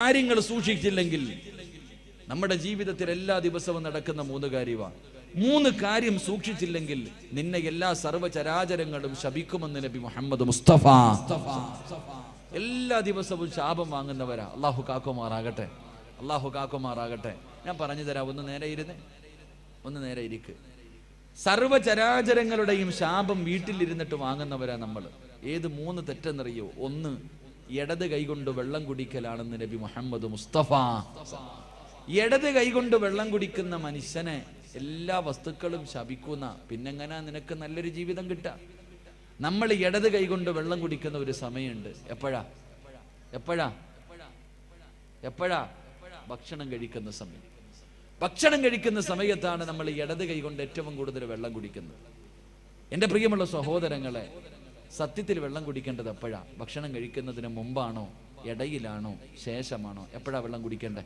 കാര്യങ്ങൾ സൂക്ഷിച്ചില്ലെങ്കിൽ നമ്മുടെ ജീവിതത്തിൽ എല്ലാ ദിവസവും നടക്കുന്ന 3 കാര്യമാണ്. 3 കാര്യം സൂക്ഷിച്ചില്ലെങ്കിൽ നിന്നെ എല്ലാ സർവ്വചരാചരങ്ങളും ശപിക്കുമെന്ന് നബി മുഹമ്മദ് മുസ്തഫ. എല്ലാ ദിവസവും ശാപം വാങ്ങുന്നവരാ. അള്ളാഹു കാക്കുമാറാകട്ടെ, അള്ളാഹു കാക്കുമാറാകട്ടെ. ഞാൻ പറഞ്ഞു തരാം, ഒന്ന് നേരെ ഇരിക്ക്. സർവ്വചരാചരങ്ങളുടെയും ശാപം വീട്ടിലിരുന്നിട്ട് വാങ്ങുന്നവരാ നമ്മൾ. ഏത് 3 തെറ്റെന്നറിയോ? 1, ഇടത് കൈകൊണ്ട് വെള്ളം കുടിക്കലാണെന്ന് നബി മുഹമ്മദ് മുസ്തഫ. ഇടത് കൈകൊണ്ട് വെള്ളം കുടിക്കുന്ന മനുഷ്യനെ എല്ലാ വസ്തുക്കളും ശപിക്കുന്ന, പിന്നെങ്ങനെ നിനക്ക് നല്ലൊരു ജീവിതം കിട്ടുക? നമ്മൾ ഇടത് കൈകൊണ്ട് വെള്ളം കുടിക്കുന്ന ഒരു സമയമുണ്ട്. എപ്പോഴാ? ഭക്ഷണം കഴിക്കുന്ന സമയം. ഭക്ഷണം കഴിക്കുന്ന സമയത്താണ് നമ്മൾ ഇടത് കൈകൊണ്ട് ഏറ്റവും കൂടുതൽ വെള്ളം കുടിക്കുന്നത്. എൻ്റെ പ്രിയമുള്ള സഹോദരങ്ങളെ, സത്യത്തിൽ വെള്ളം കുടിക്കേണ്ടത് എപ്പോഴാ? ഭക്ഷണം കഴിക്കുന്നതിന് മുമ്പാണോ, ഇടയിലാണോ, ശേഷമാണോ? എപ്പോഴാ വെള്ളം കുടിക്കേണ്ടേ?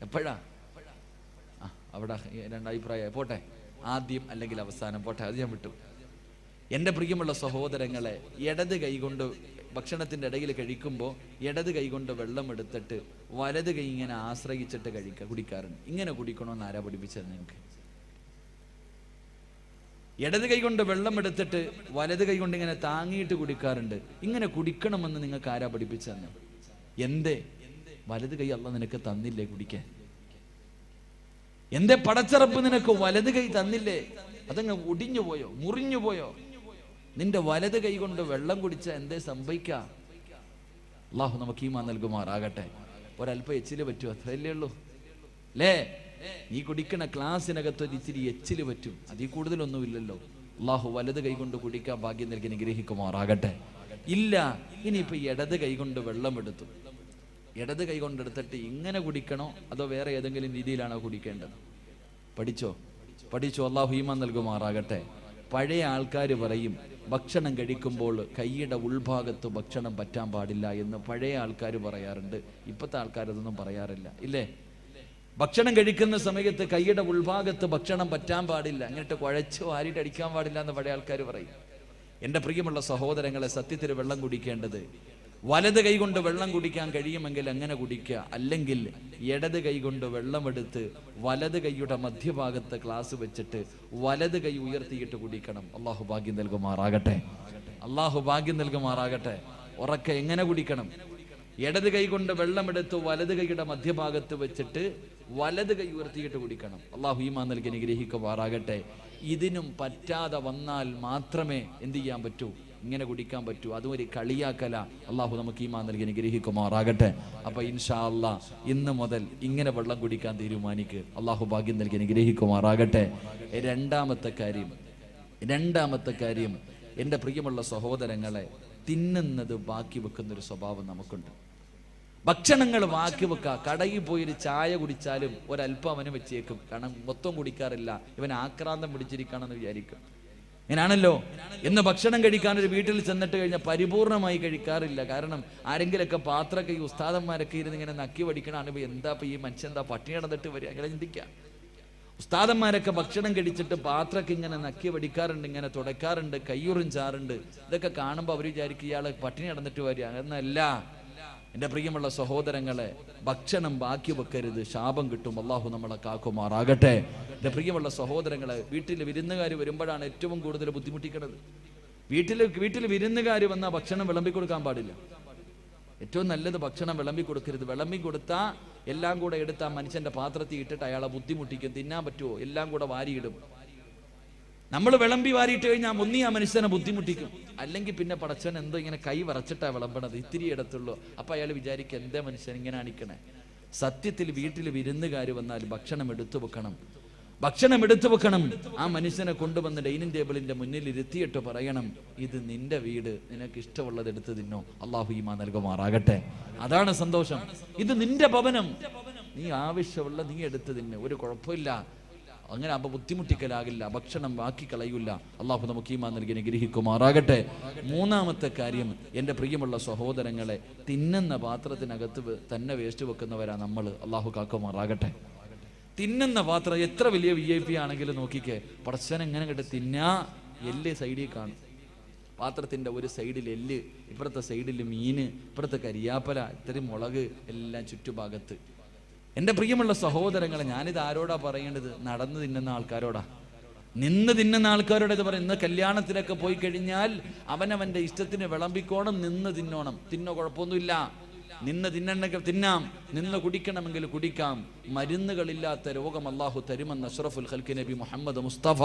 എപ്പോഴാ? അവിടെ 2 അഭിപ്രായം. പോട്ടെ, ആദ്യം അല്ലെങ്കിൽ അവസാനം. പോട്ടെ, അത് ഞാൻ വിട്ടു. എൻ്റെ പ്രിയമുള്ള സഹോദരങ്ങളെ, ഇടത് കൈകൊണ്ട് ഭക്ഷണത്തിൻ്റെ ഇടയിൽ കഴിക്കുമ്പോൾ ഇടത് കൈകൊണ്ട് വെള്ളം എടുത്തിട്ട് വലത് കൈ ഇങ്ങനെ ആശ്രയിച്ചിട്ട് കുടിക്കാറുണ്ട്. ഇങ്ങനെ കുടിക്കണമെന്ന് ആരാ പഠിപ്പിച്ചത് നിങ്ങൾക്ക്? ഇടത് കൈ കൊണ്ട് വെള്ളം എടുത്തിട്ട് വലത് കൈ കൊണ്ട് ഇങ്ങനെ താങ്ങിയിട്ട് കുടിക്കാറുണ്ട്. ഇങ്ങനെ കുടിക്കണമെന്ന് നിങ്ങൾക്ക് ആരാ പഠിപ്പിച്ചെന്ന്? എന്തേ വലത് കൈ അള്ളാഹ് നിനക്ക് തന്നില്ലേ കുടിക്കാൻ? എന്തേ പടച്ചറപ്പ് നിനക്ക് വലത് കൈ തന്നില്ലേ? അതങ്ങ് ഒടിഞ്ഞു പോയോ, മുറിഞ്ഞു പോയോ? നിന്റെ വലത് കൈ കൊണ്ട് വെള്ളം കുടിച്ച എന്തേ സംഭവിക്ക? അള്ളാഹു നമുക്ക് ഈമാൻ നൽകുമാറാകട്ടെ. ഒരല്പം എച്ചില് പറ്റും, അത്രയല്ലേ ഉള്ളൂ അല്ലേ? നീ കുടിക്കണ ക്ലാസ്സിനകത്ത് ഒരു ഇച്ചിരി എച്ചില് പറ്റും, അതിൽ കൂടുതലൊന്നുമില്ലല്ലോ. അള്ളാഹു വലത് കൈ കൊണ്ട് കുടിക്കാൻ ഭാഗ്യം നൽകി അനുഗ്രഹിക്കുമാറാകട്ടെ. ഇല്ല, ഇനിയിപ്പോ ഇടത് കൈ കൊണ്ട് വെള്ളം എടുത്തു. ഇടത് കൈ കൊണ്ടെടുത്തിട്ട് ഇങ്ങനെ കുടിക്കണോ അതോ വേറെ ഏതെങ്കിലും രീതിയിലാണോ കുടിക്കേണ്ടത്? പഠിച്ചോ. അള്ളാഹു ഈമാൻ നൽകുമാറാകട്ടെ. പഴയ ആൾക്കാർ പറയും, ഭക്ഷണം കഴിക്കുമ്പോൾ കൈയുടെ ഉൾഭാഗത്ത് ഭക്ഷണം പറ്റാൻ പാടില്ല എന്ന് പഴയ ആൾക്കാർ പറയാറുണ്ട്. ഇപ്പോഴത്തെ ആൾക്കാർ അതൊന്നും പറയാറില്ല, ഇല്ലേ? ഭക്ഷണം കഴിക്കുന്ന സമയത്ത് കൈയുടെ ഉൾഭാഗത്ത് ഭക്ഷണം പറ്റാൻ പാടില്ല, അങ്ങോട്ട് കുഴച്ച് വാരിയിട്ട് അടിക്കാൻ പാടില്ല എന്ന് പഴയ ആൾക്കാർ പറയും. എൻ്റെ പ്രിയമുള്ള സഹോദരങ്ങളെ, സത്യത്തിൽ വെള്ളം കുടിക്കേണ്ടത് വലത് കൈ കൊണ്ട് വെള്ളം കുടിക്കാൻ കഴിയുമെങ്കിൽ അങ്ങനെ കുടിക്കുക. അല്ലെങ്കിൽ ഇടത് കൈ കൊണ്ട് വെള്ളമെടുത്ത് വലത് കൈയുടെ മധ്യഭാഗത്ത് ഗ്ലാസ് വെച്ചിട്ട് വലത് കൈ ഉയർത്തിയിട്ട് കുടിക്കണം. അള്ളാഹു ഭാഗ്യം നൽകുമാറാകട്ടെ, അള്ളാഹു ഭാഗ്യം നൽകുമാറാകട്ടെ. ഉറക്കെ എങ്ങനെ കുടിക്കണം? ഇടത് കൈ കൊണ്ട് വെള്ളമെടുത്ത് വലത് കൈയുടെ മധ്യഭാഗത്ത് വെച്ചിട്ട് വലത് കൈ ഉയർത്തിയിട്ട് കുടിക്കണം. അള്ളാഹു ഈമാൻ നൽകി അനുഗ്രഹിക്കുമാറാകട്ടെ. ഇതിനും പറ്റാതെ വന്നാൽ മാത്രമേ എന്ത് ചെയ്യാൻ പറ്റൂ? ഇങ്ങനെ കുടിക്കാൻ പറ്റൂ. അതും ഒരു കളിയാക്കല. അള്ളാഹു നമുക്ക് ഈമാൻ നൽകി അനുഗ്രഹിക്കുമാറാകട്ടെ. അപ്പൊ ഇൻഷാ അല്ലാ ഇന്ന് മുതൽ ഇങ്ങനെ വെള്ളം കുടിക്കാൻ തീരുമാനിക്ക്. അള്ളാഹു ഭാഗ്യം നൽകി അനുഗ്രഹിക്കുമാറാകട്ടെ. രണ്ടാമത്തെ കാര്യം എൻ്റെ പ്രിയമുള്ള സഹോദരങ്ങളെ, തിന്നുന്നത് ബാക്കി വെക്കുന്നൊരു സ്വഭാവം നമുക്കുണ്ട്. ഭക്ഷണങ്ങൾ ബാക്കി വെക്കുക. കടയിൽ പോയൊരു ചായ കുടിച്ചാലും ഒരല്പം അവന് വെച്ചേക്കും, കാരണം മൊത്തം കുടിക്കാറില്ല, ഇവൻ ആക്രാന്തം പിടിച്ചിരിക്കുകയാണെന്ന് വിചാരിക്കും. ഇങ്ങനാണല്ലോ. എന്ന് ഭക്ഷണം കഴിക്കാൻ ഒരു വീട്ടിൽ ചെന്നിട്ട് കഴിഞ്ഞാൽ പരിപൂർണമായി കഴിക്കാറില്ല. കാരണം ആരെങ്കിലൊക്കെ പാത്രമൊക്കെ ഈ ഉസ്താദന്മാരൊക്കെ ഇരുന്ന് ഇങ്ങനെ നക്കി വടിക്കണാണ്. എന്താ ഈ മനുഷ്യൻ എന്താ പട്ടിണി നടന്നിട്ട് വരിക? അങ്ങനെ ചിന്തിക്കുക. ഉസ്താദന്മാരൊക്കെ ഭക്ഷണം കഴിച്ചിട്ട് പാത്രമൊക്കെ ഇങ്ങനെ നക്കി വടിക്കാറുണ്ട്, ഇങ്ങനെ തുടയ്ക്കാറുണ്ട്, കയ്യുറിഞ്ചാറുണ്ട്. ഇതൊക്കെ കാണുമ്പോൾ അവർ വിചാരിക്കും ഇയാള് പട്ടിണി നടന്നിട്ട് വരിക. എന്നല്ല എൻ്റെ പ്രിയമുള്ള സഹോദരങ്ങളെ, ഭക്ഷണം ബാക്കി വെക്കരുത്, ശാപം കിട്ടും. അള്ളാഹു നമ്മളെ കാക്കുമാറാകട്ടെ. എൻ്റെ പ്രിയമുള്ള സഹോദരങ്ങളെ, വീട്ടിൽ വിരുന്നുകാർ വരുമ്പോഴാണ് ഏറ്റവും കൂടുതൽ ബുദ്ധിമുട്ടിക്കുന്നത്. വീട്ടിൽ വിരുന്നുകാർ വന്നാൽ ഭക്ഷണം വിളമ്പി കൊടുക്കാൻ പാടില്ല. ഏറ്റവും നല്ലത് ഭക്ഷണം വിളമ്പി കൊടുക്കരുത്. വിളമ്പി കൊടുത്താൽ എല്ലാം കൂടെ എടുത്ത് ആ മനുഷ്യന്റെ പാത്രത്തിൽ ഇട്ടിട്ട് അയാളെ ബുദ്ധിമുട്ടിക്കും. തിന്നാൻ പറ്റുമോ? എല്ലാം കൂടെ വാരിയിടും. നമ്മൾ വിളമ്പി വാരിയിട്ട് കഴിഞ്ഞാൽ ഒന്നീ ആ മനുഷ്യനെ ബുദ്ധിമുട്ടിക്കും, അല്ലെങ്കിൽ പിന്നെ പടച്ചവൻ എന്തോ ഇങ്ങനെ കൈ വറച്ചിട്ടാ വിളമ്പണത്, ഇത്തിരി ഇടത്തുള്ളൂ. അപ്പൊ അയാൾ വിചാരിക്കും എന്താ മനുഷ്യൻ ഇങ്ങനെ അണിക്കണേ. സത്യത്തിൽ വീട്ടിൽ വിരുന്നുകാർ വന്നാൽ ഭക്ഷണം എടുത്തു വെക്കണം. ആ മനുഷ്യനെ കൊണ്ടുവന്ന് ഡൈനിങ് ടേബിളിന്റെ മുന്നിൽ ഇരുത്തിയിട്ട് പറയണം, ഇത് നിന്റെ വീട്, നിനക്ക് ഇഷ്ടമുള്ളത് എടുത്ത് തിന്നോ. അള്ളാഹു ഈമാൻ നൽകുമാറാകട്ടെ. അതാണ് സന്തോഷം. ഇത് നിന്റെ ഭവനം, നീ ആവശ്യമുള്ള നീ എടുത്ത് തിന്നെ, ഒരു കുഴപ്പമില്ല. അങ്ങനെ അപ്പൊ ബുദ്ധിമുട്ടിക്കലാകില്ല, ഭക്ഷണം ബാക്കി കളയൂല. അള്ളാഹു നമുക്ക് ഈമാൻ നൽകി അനുഗ്രഹിക്കുമാറാകട്ടെ. മൂന്നാമത്തെ കാര്യം, എൻ്റെ പ്രിയമുള്ള സഹോദരങ്ങളെ, തിന്നുന്ന പാത്രത്തിനകത്ത് തന്നെ വേസ്റ്റ് വെക്കുന്നവരാ നമ്മൾ. അള്ളാഹു കാക്കുമാറാകട്ടെ. തിന്നുന്ന പാത്രം എത്ര വലിയ VIP ആണെങ്കിലും നോക്കിക്കേ, പടച്ചവൻ എങ്ങനെ കേട്ട് തിന്നാ എല്ല് സൈഡിൽ കാണും. പാത്രത്തിൻ്റെ ഒരു സൈഡിൽ എല്ല്, ഇപ്പുറത്തെ സൈഡിൽ മീന്, ഇപ്പുറത്തെ കരിയാപ്പല, ഇത്രയും മുളക് എല്ലാം ചുറ്റുഭാഗത്ത്. എൻ്റെ പ്രിയമുള്ള സഹോദരങ്ങളെ, ഞാനിത് ആരോടാ പറയേണ്ടത്? നടന്ന് തിന്നുന്ന ആൾക്കാരോടാ, നിന്ന് തിന്നുന്ന ആൾക്കാരോട് ഇത് പറയും. ഇന്ന് കല്യാണത്തിനൊക്കെ പോയി കഴിഞ്ഞാൽ അവനവൻ്റെ ഇഷ്ടത്തിന് വിളമ്പിക്കോണം, നിന്ന് തിന്നോണം. തിന്നോ, കുഴപ്പമൊന്നുമില്ല. നിന്ന് തിന്നണമെങ്കിൽ തിന്നാം, നിന്ന് കുടിക്കണമെങ്കിൽ കുടിക്കാം. മരുന്നുകളില്ലാത്ത രോഗം അല്ലാഹു തരുമെന്ന് അഷ്റഫുൽ ഖൽഖി നബി മുഹമ്മദ് മുസ്തഫ.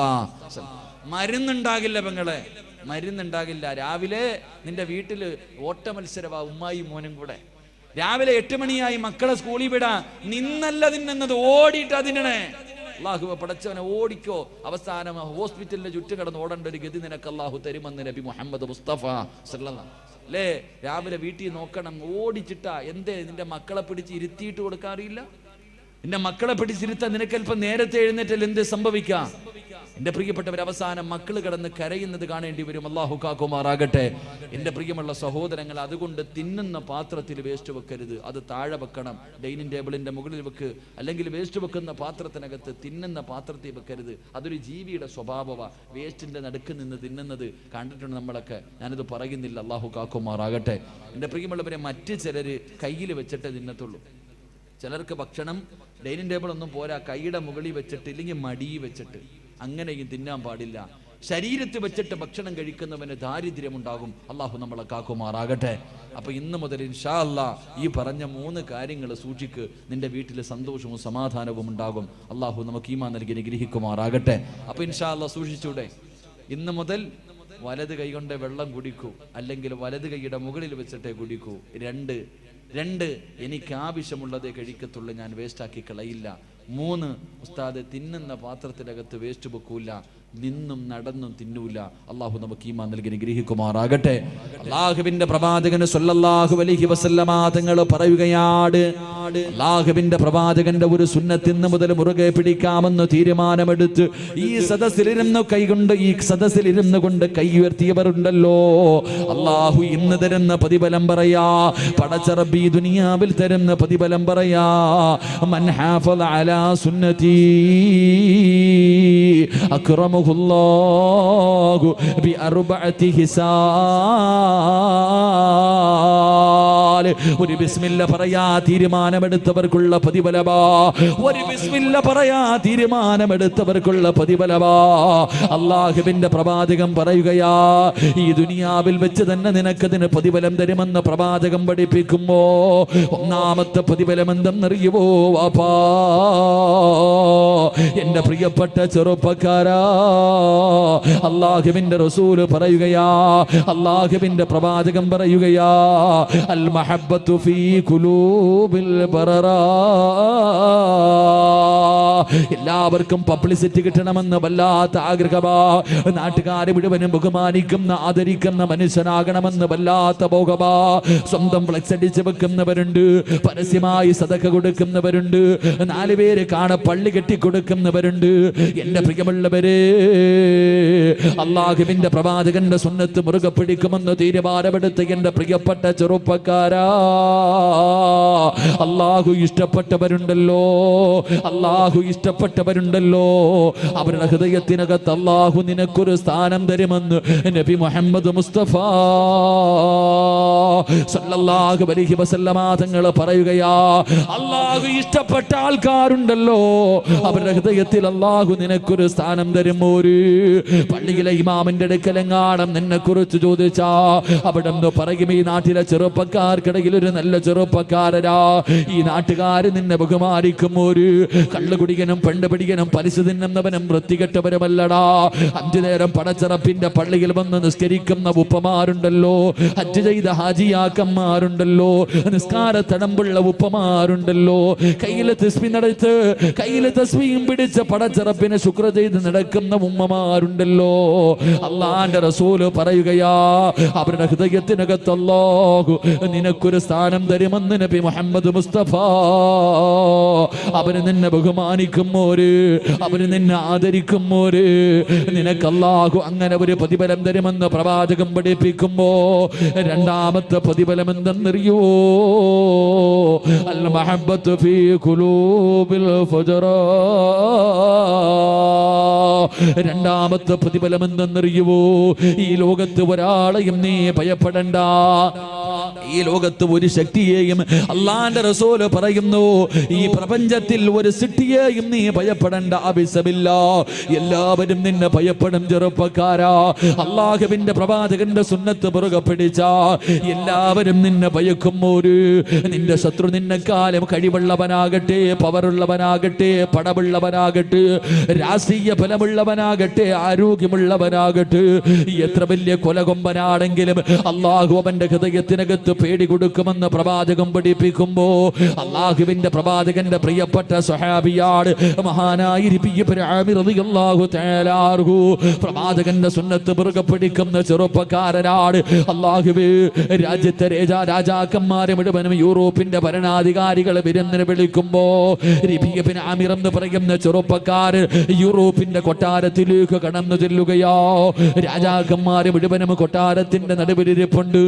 മരുന്നുണ്ടാകില്ല പെങ്ങളെ, മരുന്നുണ്ടാകില്ല. രാവിലെ നിന്റെ വീട്ടിൽ ഓട്ട മത്സരവാ, ഉമ്മായി മോനും കൂടെ. രാവിലെ 8 മണിയായി മക്കളെ സ്കൂളിൽ വിടാ, നിന്നല്ല തിന്നുന്നത്, ഓടിയിട്ടാ തിന്നണേ. അള്ളാഹു പടച്ചവനെ ഓടിക്കോ, അവസാനം ഹോസ്പിറ്റലിന്റെ ചുറ്റും കിടന്ന് ഓടേണ്ട ഒരു ഗതി നിനക്ക് അള്ളാഹു തരുമെന്ന് നബി മുഹമ്മദ് മുസ്തഫ സല്ലല്ലാഹു അല്ലേ. രാവിലെ വീട്ടിൽ നോക്കണം, ഓടിച്ചിട്ടാ. എന്തേ നിന്റെ മക്കളെ പിടിച്ച് ഇരുത്തിയിട്ട് കൊടുക്കാറില്ല? നിന്റെ മക്കളെ പിടിച്ചിരുത്താൻ നിനക്കല്പം നേരത്തെ എഴുന്നേറ്റാൽ എന്ത് സംഭവിക്കാം? എന്റെ പ്രിയപ്പെട്ടവർ, അവസാനം മക്കൾ കിടന്ന് കരയുന്നത് കാണേണ്ടി വരും. അല്ലാഹു കാക്കുമാറാകട്ടെ. എന്റെ പ്രിയമുള്ള സഹോദരങ്ങൾ, അതുകൊണ്ട് തിന്നുന്ന പാത്രത്തിൽ വേസ്റ്റ് വെക്കരുത്, അത് താഴെ വെക്കണം. ഡൈനിങ് ടേബിളിന്റെ മുകളിൽ വെക്ക്, അല്ലെങ്കിൽ വേസ്റ്റ് വെക്കുന്ന പാത്രത്തിനകത്ത്, തിന്നുന്ന പാത്രത്തിൽ വെക്കരുത്. അതൊരു ജീവിയുടെ സ്വഭാവമാണ്. വേസ്റ്റിന്റെ നടുക്ക് നിന്ന് തിന്നുന്നത് കണ്ടിട്ടുണ്ട് നമ്മളൊക്കെ, ഞാനിത് പറയുന്നില്ല. അല്ലാഹു കാക്കുമാറാകട്ടെ. എന്റെ പ്രിയമുള്ളവരെ, മറ്റ് ചിലര് കയ്യിൽ വെച്ചിട്ടേ തിന്നത്തുള്ളൂ. ചിലർക്ക് ഭക്ഷണം ഡൈനിങ് ടേബിൾ ഒന്നും പോരാ, കൈയുടെ മുകളിൽ വെച്ചിട്ട്, ഇല്ലെങ്കിൽ മടിയിൽ വെച്ചിട്ട്, അങ്ങനെയും തിന്നാൻ പാടില്ല. ശരീരത്തിൽ വെച്ചിട്ട് ഭക്ഷണം കഴിക്കുന്നവന് ദാരിദ്ര്യമുണ്ടാകും. അള്ളാഹു നമ്മളെ കാക്കുമാറാകട്ടെ. അപ്പൊ ഇന്ന് മുതൽ ഇൻഷാ അല്ലാ ഈ പറഞ്ഞ 3 കാര്യങ്ങൾ സൂക്ഷിക്ക്, നിന്റെ വീട്ടിൽ സന്തോഷവും സമാധാനവും ഉണ്ടാകും. അള്ളാഹു നമുക്ക് ഈമാൻ നൽകി അനുഗ്രഹിക്കുമാറാകട്ടെ. അപ്പൊ ഇൻഷാ അല്ലാ സൂക്ഷിച്ചൂടെ? ഇന്ന് മുതൽ വലത് കൈ കൊണ്ട് വെള്ളം കുടിക്കൂ, അല്ലെങ്കിൽ വലത് കൈയുടെ മുകളിൽ വെച്ചിട്ടേ കുടിക്കൂ. 2 എനിക്ക് ആവശ്യമുള്ളതേ കഴിക്കത്തുള്ളൂ, ഞാൻ വേസ്റ്റാക്കി കളയില്ല. 3 ഉസ്താദ്, തിന്നുന്ന പാത്രത്തിനകത്ത് വേസ്റ്റ് വെക്കൂല, നിന്നും നടന്നും തിന്നൂല. അള്ളാഹു നമുക്ക് ഈമാൻ നൽകി അനുഗ്രഹിക്കുമാറാകട്ടെ. അള്ളാഹുവിന്റെ പ്രവാചകന് സ്വല്ലല്ലാഹു അലൈഹി വസല്ലമ തങ്ങൾ പറയുകയാണ്, അള്ളാഹുവിന്റെ പ്രവാചകന്റെ ഒരു സുന്നത്ത് ഇന്ന് മുതൽ മുറുകെ പിടിക്കാമെന്ന് തീരുമാനമെടുത്ത് ഈ സദസ്സിലിരുന്നു കൊണ്ട് കൈ ഉയർത്തിയവരുണ്ടല്ലോ, അള്ളാഹു ഇന്ന് തരുന്ന പ്രതിഫലം പറയാ, പടച്ച റബ്ബി ദുനിയാവിൽ തരുന്ന പ്രതിഫലം പറയാ. മൻ ഹാഫള അലാ സുന്നതി അക്റമഹുല്ലാഹു ബിഅർബഅതി ഹിസാൽ. ഒരു ബിസ്മില്ല പറയാ തീരുമാനമെടുത്തവർക്കുള്ള പ്രതിഫലമാ. ഒരു ബിസ്മില്ല പറയാ തീരുമാനമെടുത്തവർക്കുള്ള പ്രതിഫലമാ. അള്ളാഹുവിന്റെ പ്രവാചകൻ പറയുകയാ, ഈ ദുനിയാവിൽ വെച്ച് തന്നെ നിനക്കതിന് പ്രതിഫലം തരുമെന്ന് പ്രവാചകൻ പഠിപ്പിക്കുമ്പോ ഒന്നാമത്തെ പ്രതിഫലം എന്തെന്നറിയുവോ വാപ്പാ? എന്റെ പ്രിയപ്പെട്ട ചെറുപ്പക്കാരാ, അല്ലാഹുവിന്റെ റസൂൽ പറയുകയാ, അല്ലാഹുവിന്റെ പ്രവാചകൻ പറയുകയാ, അൽ മഹബ്ബത്തു ഫീ ഖുലൂബിൽ ബററാ. എല്ലാവർക്കും പബ്ലിസിറ്റി കിട്ടണമെന്ന് വല്ലാത്ത ആഗ്രഹമാ. നാട്ടുകാരെ മുഴുവനും ബഹുമാനിക്കുന്ന ആദരിക്കുന്ന മനുഷ്യനാകണമെന്ന് വല്ലാത്ത ഭോഗമാ. സ്വന്തം ഫ്ലെക്സ് അടിച്ച് വെക്കുന്നവരുണ്ട്, പരസ്യമായി സദഖ കൊടുക്കുന്നവരുണ്ട്, 4 പേര് കാണെ പള്ളി കെട്ടിക്കൊടുക്കുന്നവരുണ്ട്. എന്റെ പ്രിയമുള്ളവരെ, അല്ലാഹുവിന്റെ പ്രവാചകന്റെ സുന്നത്ത് മുറുകെ പിടിക്കുമെന്ന് തീരുമാനമെടുത്ത് എന്റെ പ്രിയപ്പെട്ട ചെറുപ്പക്കാരാ, അല്ലാഹു ഇഷ്ടപ്പെട്ടവരുണ്ടല്ലോ, അല്ലാഹു ഇഷ്ടപ്പെട്ടവരുണ്ടല്ലോ, അവരുടെ ഹൃദയത്തിനകത്ത് അല്ലാഹു നിനക്കൊരു സ്ഥാനം തരുമെന്ന് നബി മുഹമ്മദ് മുസ്തഫ സല്ലല്ലാഹു അലൈഹി വസല്ലമ തങ്ങൾ പറയുകയാ. അല്ലാഹു ഇഷ്ടപ്പെട്ട ആൾക്കാരുണ്ടല്ലോ, അവരുടെ ഹൃദയത്തിൽ അല്ലാഹു നിനക്കൊരു സ്ഥാനം തരും. ഒരു പള്ളിയിലെ ഇമാമിന്റെ അടുക്കലെങ്ങാണം നിന്നെ കുറിച്ച് ചോദിച്ചാ അവിടെ നിന്ന് പറയും, ഈ നാട്ടിലെ ചെറുപ്പക്കാർക്കിടയിൽ ഒരു നല്ല ചെറുപ്പക്കാരരാ, ഈ നാട്ടുകാര് നിന്നെ ബഹുമാനിക്കും. ഒരു കള്ളുകുടികനും പെണ്ണുപിടികനും പലിശ തിന്നുന്നവനും വൃത്തികെട്ടവരുമല്ലടാ. 5 നേരം പടച്ചറപ്പിന്റെ പള്ളിയിൽ വന്ന് നിസ്കരിക്കുന്ന ഉപ്പമാരുണ്ടല്ലോ, ഹജ്ജ് ചെയ്ത ഹാജിയാക്കന്മാരുണ്ടല്ലോ, നിസ്കാര തടമ്പുള്ള ഉപ്പമാരുണ്ടല്ലോ, കയ്യിലെ തസ്ബീഹ് നടത്ത് കയ്യിലെ തസ്ബീഹും പിടിച്ച പടച്ചറപ്പിനെ ശുക്ർ ചെയ്ത് നടക്കുന്ന ഉമ്മമാരുണ്ടല്ലോ. അള്ളാന്റെ റസൂല് പറയുകയാ, അവരുടെ ഹൃദയത്തിനകത്ത് അല്ലാഹു നിനക്കൊരു സ്ഥാനം തരുമെന്ന് നബി മുഹമ്മദ് മുസ്തഫ. അവര് നിന്നെ ബഹുമാനി ബഹുമാനിക്കുമോര്, അവര് നിന്നെ ആദരിക്കുമോര്, നിനക്ക് അല്ലാഹു അങ്ങനെ ഒരു പ്രതിഫലം തരുമെന്ന് പ്രവാചകം പഠിപ്പിക്കുമ്പോ രണ്ടാമത്തെ പ്രതിഫലം എന്തെന്നറിയോ? അൽ മഹബ്ബത്തു ഫീ ഖുലൂബിൽ ഫുജറാ. രണ്ടാമത്തെ പ്രതിഫലം എന്തെന്നറിയുവോ? ഈ ലോകത്ത് ഒരാളെയും നീ ഭയപ്പെടണ്ട. ഈ ലോകത്ത് ഒരു ശക്തിയെയും, അള്ളാന്റെ റസൂല് പറയുന്നു, ഈ പ്രപഞ്ചത്തിൽ ഒരു സൃഷ്ടിയെയും നീ ഭയപ്പെടണ്ട. അബിസബില്ല, എല്ലാവരും നിന്നെ ഭയപ്പെടും ചെറുപ്പക്കാരാ. അള്ളാഹുവിന്റെ പ്രവാചകന്റെ സുന്നത്ത് മുറുകെ പിടിച്ച എല്ലാവരും നിന്നെ ഭയക്കുമോര്. നിന്റെ ശത്രു നിന്നെക്കാലം കഴിവുള്ളവനാകട്ടെ, പവറുള്ളവനാകട്ടെ, പടമുള്ളവനാകട്ടെ, രാഷ്ട്രീയ ഫലമുള്ളവനാകട്ടെ, ആരോഗ്യമുള്ളവനാകട്ടെ, എത്ര വലിയ കൊലകൊമ്പനാണെങ്കിലും അള്ളാഹു അവന്റെ ഹൃദയത്തിനകത്ത് പേടി കൊടുക്കുമെന്ന് പ്രവാചകം പഠിപ്പിക്കുമ്പോ അള്ളാഹുവിന്റെ പ്രവാചകന്റെ പ്രിയപ്പെട്ട സ്വഹാബിയാണ് മഹാനായ ഇബ്നു ആമിർ റളിയല്ലാഹു തആല അൻഹു. പ്രവാചകന്റെ സുന്നത്ത് മുറുകെ പിടിക്കുന്ന ചെറുപ്പക്കാരനാണ്. അള്ളാഹുവേ, രാജ്യത്തെ രാജാക്കന്മാരെ മുഴുവനും യൂറോപ്പിന്റെ ഭരണാധികാരികളെ വിരുന്നിന് വിളിക്കുമ്പോ ഇബ്നു ആമിർ എന്ന് പറയുന്ന ചെറുപ്പക്കാരൻ യൂറോപ്പിന്റെ കൊട്ടാരത്തിലേക്ക് കടന്നു ചെല്ലുകയോ. രാജാക്കന്മാരെ മുഴുവനും കൊട്ടാരത്തിന്റെ നടുവിലിരിപ്പുണ്ട്.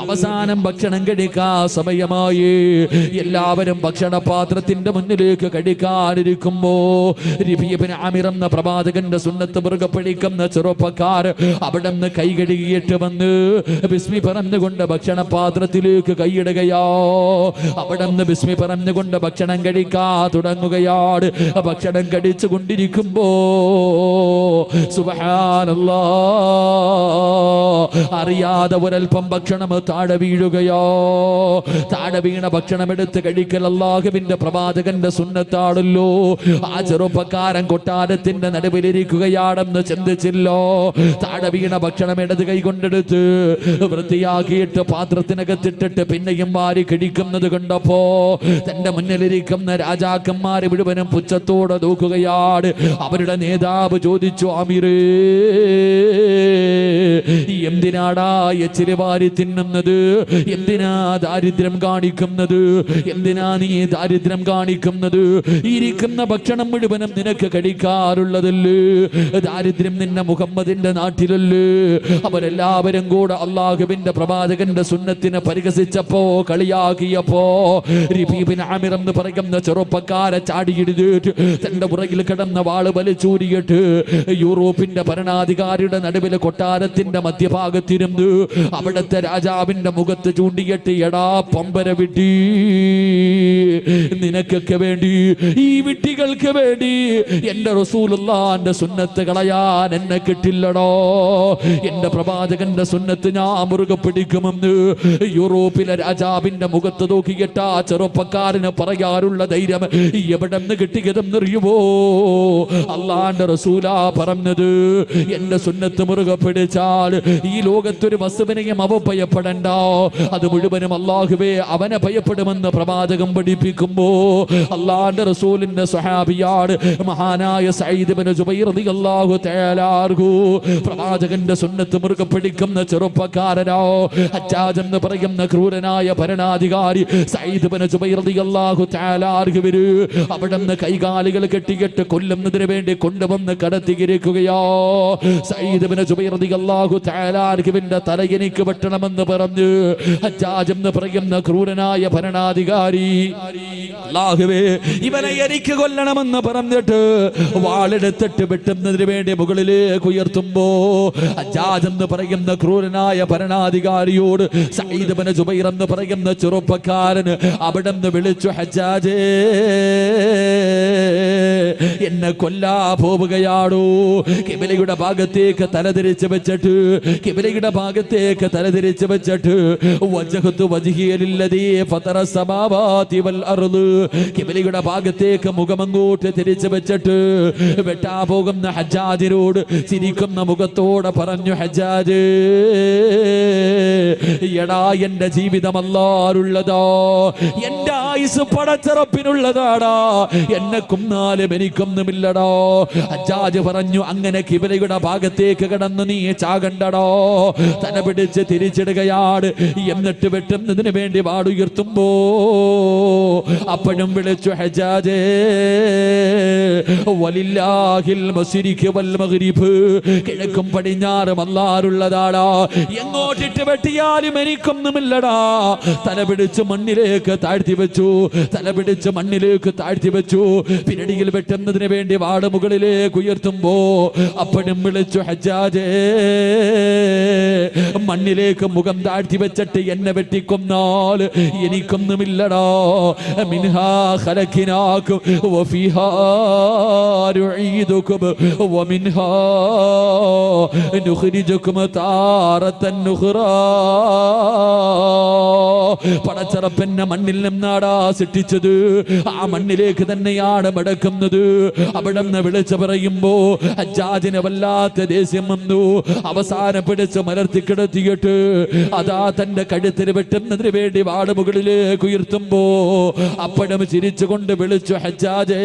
അവസാനം ഭക്ഷണം കഴിക്കാൻ സമയമായി. എല്ലാവരും ഭക്ഷണപാത്രത്തിന്റെ മുന്നിലേക്ക് കഴിക്കാനിരിക്കുമ്പോ ഇബ്നു ആമിർ എന്ന പ്രവാചകന്റെ സുന്നത്ത് മുറുകെ പിടിക്കുന്ന ചെറുപ്പക്കാർ അവിടെ നിന്ന് കൈ കഴുകിയിട്ട് വന്ന് ബിസ്മി പറഞ്ഞുകൊണ്ട് ഭക്ഷണപാത്രത്തിലേക്ക് കൈയിടുകയോ. അവിടെ നിന്ന് ബിസ്മി പറഞ്ഞുകൊണ്ട് ഭക്ഷണം കഴിക്കാൻ തുടങ്ങുകയാണ്. ഭക്ഷണം കഴിച്ചു കൊണ്ടിരിക്കുമ്പോ സുബ്ഹാനല്ലാഹ്, അറിയാതെ ഒരൽപ്പം ഭക്ഷണം താഴെ വീഴുകയോ. താഴെ വീണ ഭക്ഷണം എടുത്ത് കഴിക്കൽ അല്ലാഹുവിന്റെ പ്രവാചകന്റെ സുന്നത്താണല്ലോ. ആ ചെറുപ്പക്കാരൻ കൊട്ടാരത്തിന്റെ നടുവിലിരിക്കുകയാണെന്ന് ചിന്തിച്ചില്ലോ. താഴെ വീണ ഭക്ഷണം ഇടത് കൈ കൊണ്ടെടുത്ത് വൃത്തിയാക്കിയിട്ട് പാത്രത്തിനകത്തിട്ടിട്ട് പിന്നെയും വാരി കഴിക്കുന്നത് കണ്ടപ്പോ തന്റെ മുന്നിലിരിക്കുന്ന രാജാക്കന്മാരെ മുഴുവനും പുച്ഛത്തോടെ നോക്കുകയാണ്. അവരുടെ നേതാവ് ചോദിച്ചു, ആമിറേ, എന്തിനാടാ എച്ചിരി വാരി തിന്നുന്നത്? എന്തിനാ ദാരിദ്ര്യം കാണിക്കുന്നത്? എന്തിനാ നീ ദാരിദ്ര്യം കാണിക്കുന്നത്? ഇരിക്കുന്ന ഭക്ഷണം മുഴുവനും നിനക്ക് കഴിക്കാറുള്ളതല്ലേ? ദാരിദ്ര്യം നിന്നെ മുഹമ്മദിന്റെ നാട്ടിലല്ലേ? അവരെല്ലാവരും കൂടെ അള്ളാഹുവിന്റെ പ്രവാചകന്റെ സുന്നത്തിനെ പരിഹസിച്ചപ്പോ, കളിയാക്കിയപ്പോ ഇബ്നു ആമിർ എന്ന് പറയുന്ന ചെറുപ്പക്കാരെ ചാടിയിടിട്ട് തന്റെ പുറകിൽ കിടന്ന വാള് വലിച്ചൂരിയിട്ട് യൂറോപ്പിന്റെ ഭരണാധികാരിയുടെ നടുവിലെ കൊട്ടാരത്തിന്റെ മധ്യഭാഗത്തിരുന്ന് അവിടുത്തെ രാജാവിന്റെ മുഖത്ത് ചൂണ്ടിയിട്ട്, എടാ പമ്പര വിട്ടി, നിനക്കൊക്കെ വേണ്ടി, ഈ വിട്ടികൾക്ക് വേണ്ടി എന്റെ റസൂലുള്ളാഹിന്റെ സുന്നത്ത് കളയാൻ എന്നെ കിട്ടില്ലടോ. എന്റെ പ്രവാചകന്റെ സുന്നത്ത് ഞാൻ മുറുകെ പിടിക്കുമെന്ന് യൂറോപ്പിലെ രാജാവിന്റെ മുഖത്ത് നോക്കിയിട്ട് ആ ചെറുപ്പക്കാരന് പറയാറുള്ള ധൈര്യം എവിടെ നിന്ന് കിട്ടിയതെന്നറിയുമോ? അള്ളാന്റെ റസൂലാ പറഞ്ഞത്, എന്റെ സുന്നത്ത് മുറുകെ പിടിച്ചാൽ ഈ ലോകത്തൊരു വസ്തുവിനെയും അവ ഭയപ്പെടണ്ട, അത് മുഴുവനും അല്ലാഹുവേ അവനെ ഭയപ്പെടുമെന്ന് പ്രവാചകം പഠിപ്പിക്കുമ്പോ അള്ളാന്റെ റസൂലിന്റെ സ്വഹാബിയാണ് മഹാനായ സഈദ് ഇബ്നു ജുബൈർ റളിയല്ലാഹു തആല അൻഹു. പ്രവാചകന്റെ സുന്നത്ത് മുറുകെ പിടിക്കുന്ന ചെറുപ്പക്കാരനോ, ഹജ്ജാജ് എന്ന് പറയുന്ന ക്രൂരനായ ഭരണാധികാരി സഈദ് ഇബ്നു ജുബൈർ റളിയല്ലാഹു തആല അൻഹു അവിടെ നിന്ന് കൈകാലുകൾ കെട്ടിയിട്ട് കൊല്ലുന്നതിന് വേണ്ടി കൊണ്ടുവന്ന് കടത്തിയിരിക്കുകയോ. സഈദ് ഇബ്നു ജുബൈർ റളിയല്ലാഹു തആല അൻഹുവിന്റെ തല എനിക്ക് വെട്ടണമെന്ന് പറഞ്ഞു ഹജ്ജാജ് എന്ന് പറയുന്ന ക്രൂരനായ ഭരണാധികാരി, അല്ലാഹുവേ ഇവനെ എനിക്ക് കൊല്ലണമെന്ന് പറഞ്ഞിട്ട് വാളെടുത്തിട്ട് വെട്ടുന്നതിന് വേണ്ടി മുകളിലേക്ക് ഉയർത്തുമ്പോ ഹജ്ജാജ് എന്ന് പറയുന്ന ക്രൂരനായ ഭരണാധികാരിയോട് സഈദ് ഇബ്നു ജുബൈർ എന്ന് പറയുന്ന ചെറുപ്പക്കാരൻ അവിടെ നിന്ന് വിളിച്ചു, ഹജ്ജാജേ, എന്നെ കൊല്ലാ പോവുകയാടോ. കിബിലയുടെ ഭാഗത്തേക്ക് തലതിരിച്ച് വെച്ചിട്ട്, കിബിലയുടെ ഭാഗത്തേക്ക് തലതിരിച്ച് വെച്ചിട്ട് വജ്ഹതു വജ്ഹിയ ലില്ലദീ ഫതറ സമാവാതി വൽ അർദ്, കിബിലയുടെ ഭാഗത്തേക്ക് മുഖമങ്ങോട്ട് തിരിച്ച് വെച്ചിട്ട് വെട്ടാ പോകുന്ന ഹജ്ജാജിനോട് ചിരിക്കുന്ന മുഖത്തോടെ പറഞ്ഞു, ഹജ്ജാജ്, എടാ എന്റെ ജീവിതം അല്ലാഹുള്ളതോ, എന്റെ ആയുസ് പടച്ചറപ്പിനുള്ളതാടാ, എന്നെ കൊന്നാലും എനിക്കൊന്നുമില്ലടോ. ഹജ്ജാജ് പറഞ്ഞു, അങ്ങനെ കിബിലയുടെ ഭാഗത്തേക്ക് കടന്നു നീ ചാകണ്ടടോ. തല പിടിച്ച് തിരിച്ചിടുകയാണ്. എന്നിട്ട് വെട്ടുന്നതിന് വേണ്ടി വാടുയർത്തുമ്പോ അപ്പോഴും വിളിച്ചു, ഹജ്ജാജേ, വലില്ലാഹിൽ മസ്രിഖ് വൽ മഗ്രിബ്, കിഴക്കും പടിഞ്ഞാറും അല്ലാഹുള്ളതാടാ. എങ്ങോട്ടിട്ട് വെട്ടിയാലും എനിക്കൊന്നുമില്ലടാ. തല പിടിച്ച് മണ്ണിലേക്ക് താഴ്ത്തി വെച്ചു, തല പിടിച്ച് മണ്ണിലേക്ക് താഴ്ത്തി വെച്ചു. പിന്നടിയിൽ വെട്ടുന്നതിന് വേണ്ടി വാട് മുകളിലേക്ക് ഉയർത്തുമ്പോ അപ്പോഴും വിളിച്ചു, ഹജ്ജാജേ, മണ്ണിലേക്ക് മുഖം താഴ്ത്തി വെച്ചിട്ട് എന്നെ വെട്ടിക്കൊന്നാൽ എനിക്കൊന്നുമില്ലടാ. മിൻഹാ ഖലഖനാകും വഫീഹാ നുഈദുകും വമിൻഹാ നുഖ്രിജുകും താറത്തൻ നുഖ്റാ. പടച്ചറപ്പെന്നെ മണ്ണിൽ നിന്നാടാ സൃഷ്ടിച്ചത്, ആ മണ്ണിലേക്ക് തന്നെയാണ് മടക്കുന്നത്. അവിടെ നിന്ന് വിളിച്ചു പറയുമ്പോ ഹജ്ജാജിന് വല്ലാത്ത ദേഷ്യം വന്നു. അവസാനം പിടിച്ച് മലർത്തി കിടത്തിയിട്ട് അതാ തന്റെ കഴുത്തിന് വെട്ടുന്നതിന് വേണ്ടി വാട് മുകളിലേക്ക് ഉയർത്തുമ്പോ അപ്പഴം ചിരിച്ചുകൊണ്ട് വിളിച്ചു, ഹജ്ജാജേ,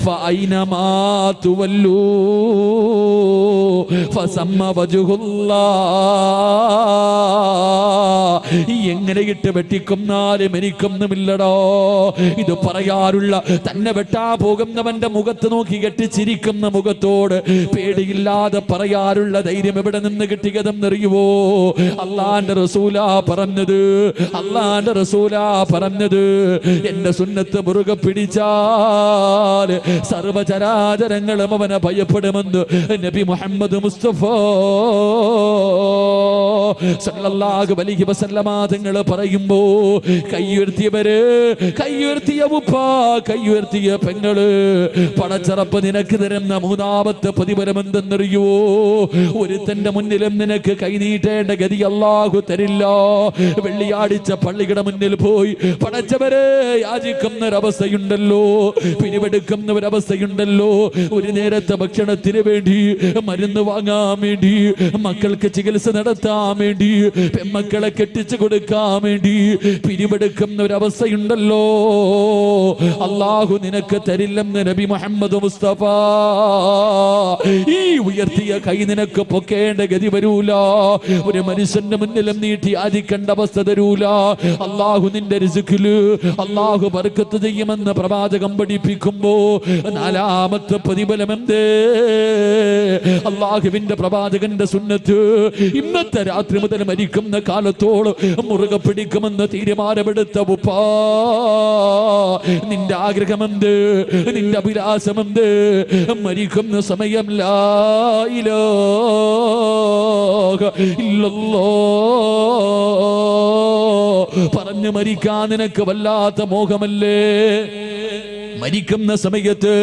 ഫഅൈനമാ തുവല്ലൂ ഫസമ്മ വജ്ഹുല്ലാഹ്. എങ്ങനെ ഇട്ട് വെട്ടിക്കൊന്നാലും എനിക്കൊന്നുമില്ലടോ. ഇത് പറയാറുള്ള തന്നെ വെട്ടാ പോകുന്നവന്റെ മുഖത്ത് നോക്കി കെട്ടിച്ചിരിക്കുന്ന മുഖത്തോട് പേടിയില്ലാതെ പറയാറുള്ള ധൈര്യം എവിടെ നിന്ന് കിട്ടിയതെന്നറിയുവോ? അള്ളാന്റെ റസൂലാ പറഞ്ഞത്, അള്ളാന്റെ റസൂലാ പറഞ്ഞത്, എന്റെ സുന്നത്ത് മുറുകെ പിടിച്ചാൽ സർവചരാചരങ്ങളും അവനെ ഭയപ്പെടുമെന്ന് നബി മുഹമ്മദ് മുസ്തഫ സല്ലല്ലാഹു അലൈഹി വസല്ലമ തങ്ങൾ പറയുമ്പോ കൈയുയർത്തിയവര്, കൈയുയർത്തിയ ഉപ്പ, കൈയുയർത്തിയ പെങ്ങള്, പടച്ചറപ്പ് നിനക്ക് തരുന്ന മൂന്നാമത്തെ പ്രതിഫലം എന്തെന്നറിയോ? ഒരുത്തന്റെ മുന്നിലും നിനക്ക് കൈനീട്ടേണ്ട ഗതി അല്ലാഹു തരില്ല. വെള്ളിയാഴ്ച പള്ളിയുടെ മുന്നിൽ പോയി പടച്ചവരെ യാചിക്കുന്ന ഒരവസ്ഥയുണ്ടല്ലോ, പിരിവെടുക്കുന്ന ഒരവസ്ഥയുണ്ടല്ലോ. ഒരു നേരത്തെ ഭക്ഷണത്തിന് വേണ്ടി, മരുന്ന് വാങ്ങാൻ വേണ്ടി, മക്കൾക്ക് ചികിത്സ നടത്താൻ വേണ്ടി, പെമ്മക്കളെ കെട്ടിച്ചു കൊടുക്കാൻ വേണ്ടി പിരിവെടുക്കുന്ന ഒരവസ്ഥയുണ്ടല്ലോ. അല്ലാഹു നിനക്ക് തരില്ലെന്ന് നബി മുഹമ്മദ് മുസ്തഫ. ഈ ഉയർത്തിയ കൈ നിനക്ക് പൊക്കേണ്ട ഗതി വരൂല. ഒരു മനുഷ്യന്റെ മുന്നിലും നീട്ടി യാചിക്കേണ്ട അവസ്ഥ തരൂല. അല്ലാഹു നിന്റെ റിസ്കില് അല്ലാഹു ബർക്കത്ത് ചെയ്യുമെന്ന് പ്രവാചകം പഠിപ്പിക്കുമ്പോ നാലാമത്തെ പ്രതിഫലം എന്തേ? അല്ലാഹുവിന്റെ പ്രവാചകന്റെ സുന്നത്ത് ഇന്നത്തെ രാത്രി മുതൽ മരിക്കുന്ന കാലത്തോളം മുറുകെ പിടിക്കുമെന്ന് തീരുമാനമെടുത്ത ഉപ്പാ, നിന്റെ ആഗ്രഹമെന്ത്? നിന്റെ അഭിലാഷമെന്ത്? മരിക്കുന്ന സമയം ലാ ഇലാഹ ഇല്ലല്ലാഹ് പറഞ്ഞു മരിക്കാൻ നിനക്ക് വല്ലാത്ത മോഹമല്ലേ? മരിക്കുന്ന സമയത്ത്